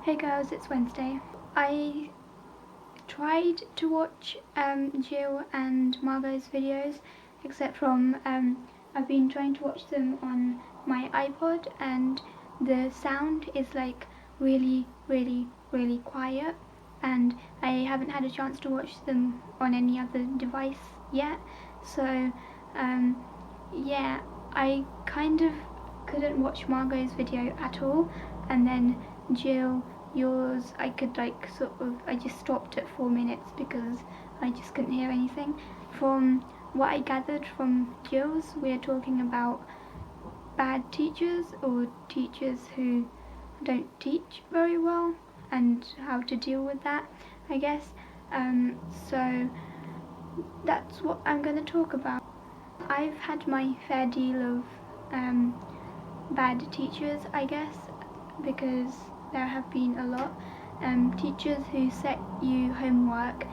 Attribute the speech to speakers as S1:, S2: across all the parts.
S1: Hey girls, it's Wednesday. I tried to watch Jill and Margot's videos, except from I've been trying to watch them on my iPod, and the sound is like really quiet, and I haven't had a chance to watch them on any other device yet. So yeah, I kind of couldn't watch Margot's video at all, and then Jill, yours, I could like I just stopped at 4 minutes because I just couldn't hear anything. From what I gathered from Jill's, we're talking about bad teachers or teachers who don't teach very well and how to deal with that, I guess. So that's what I'm going to talk about. I've had my fair deal of bad teachers, I guess, because there have been a lot. Teachers who set you homework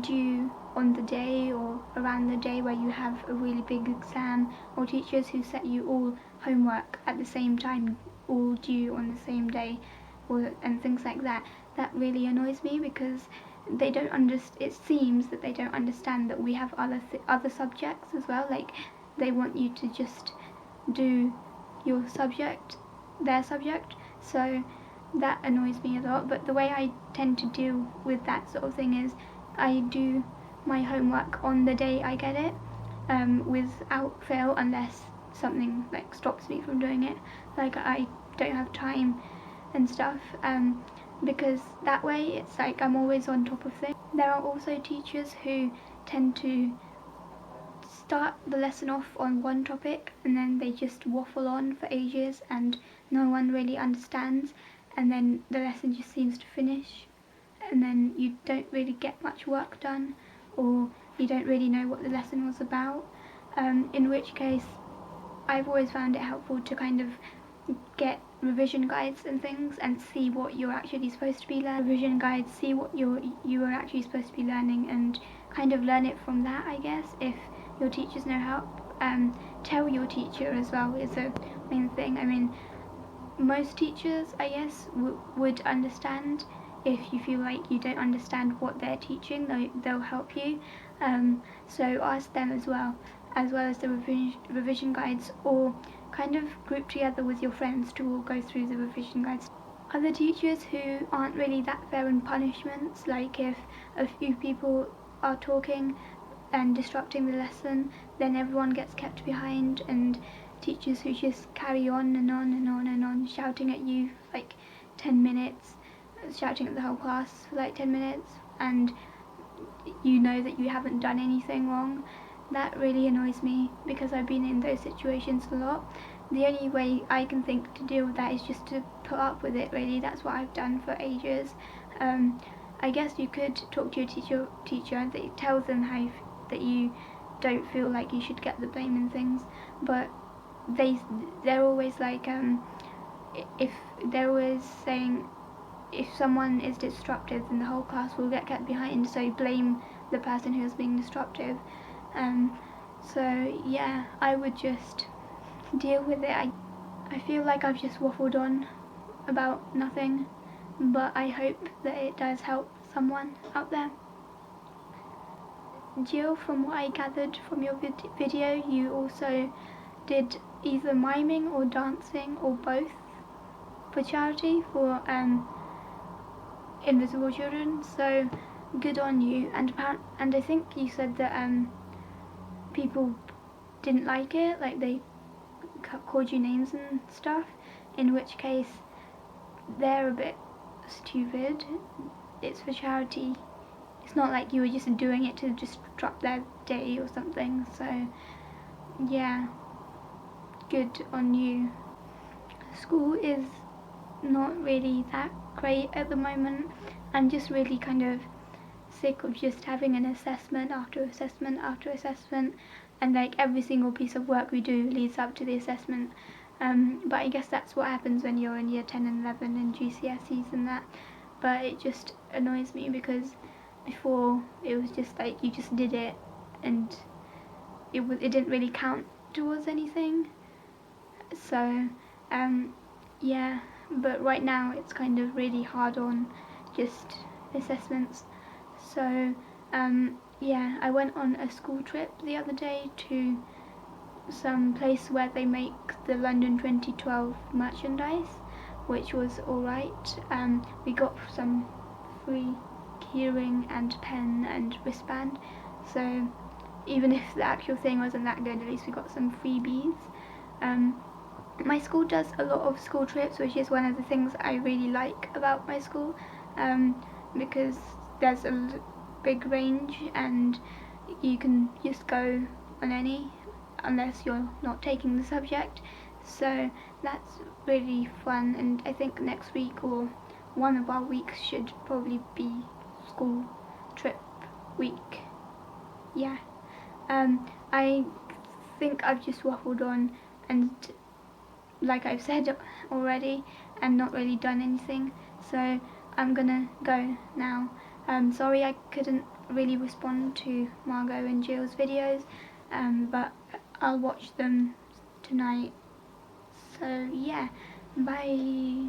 S1: due on the day or around the day where you have a really big exam, or teachers who set you all homework at the same time, all due on the same day, and things like that. That really annoys me because they don't it seems that they don't understand that we have other subjects as well. Like, they want you to just do your subject, their subject. So that annoys me a lot. But the way I tend to deal with that sort of thing is I do my homework on the day I get it, without fail, unless something like stops me from doing it, like I don't have time and stuff, because that way it's like I'm always on top of things. There are also teachers who tend to start the lesson off on one topic and then they just waffle on for ages and no one really understands, and then the lesson just seems to finish and then you don't really get much work done, or you don't really know what the lesson was about, in which case I've always found it helpful to kind of get revision guides and things and see what you're actually supposed to be learning. Revision guides, see what you are actually supposed to be learning and kind of learn it from that, I guess, if your teachers know how. Tell your teacher as well is a main thing. I mean, most teachers, I guess, would understand. If you feel like you don't understand what they're teaching, they'll help you. So ask them as well as the revision guides, or kind of group together with your friends to all go through the revision guides. Other teachers who aren't really that fair in punishments, like if a few people are talking and disrupting the lesson, then everyone gets kept behind, and teachers who just carry on and on and on and on, shouting at you for like 10 minutes, shouting at the whole class for like 10 minutes, and you know that you haven't done anything wrong. That really annoys me because I've been in those situations a lot. The only way I can think to deal with that is just to put up with it, really. That's what I've done for ages. I guess you could talk to your teacher and tell them that you don't feel like you should get the blame and things, but they're always like, if they're always saying if someone is disruptive then the whole class will get kept behind, so blame the person who is being disruptive. So yeah, I would just deal with it. I feel like I've just waffled on about nothing, but I hope that it does help someone out there. Jill, from what I gathered from your video, you also did either miming or dancing or both for charity for invisible children, so good on you. And I think you said that people didn't like it, like they called you names and stuff, in which case they're a bit stupid. It's for charity. It's not like you were just doing it to disrupt their day or something, so yeah, good on you. School is not really that great at the moment. I'm just really kind of sick of just having an assessment after assessment after assessment, and like every single piece of work we do leads up to the assessment. But I guess that's what happens when you're in year 10 and 11 and GCSEs and that. But it just annoys me because before it was just like you just did it and it didn't really count towards anything. So yeah, but right now it's kind of really hard on just assessments. So yeah, I went on a school trip the other day to some place where they make the London 2012 merchandise, which was alright. We got some free keyring and pen and wristband, so even if the actual thing wasn't that good, at least we got some freebies. My school does a lot of school trips, which is one of the things I really like about my school, because there's a big range and you can just go on any, unless you're not taking the subject. So that's really fun, and I think next week or one of our weeks should probably be school trip week. Yeah. I think I've just waffled on, and like I've said already, and not really done anything. So I'm gonna go now. Sorry I couldn't really respond to Margot and Jill's videos, but I'll watch them tonight. So yeah, bye.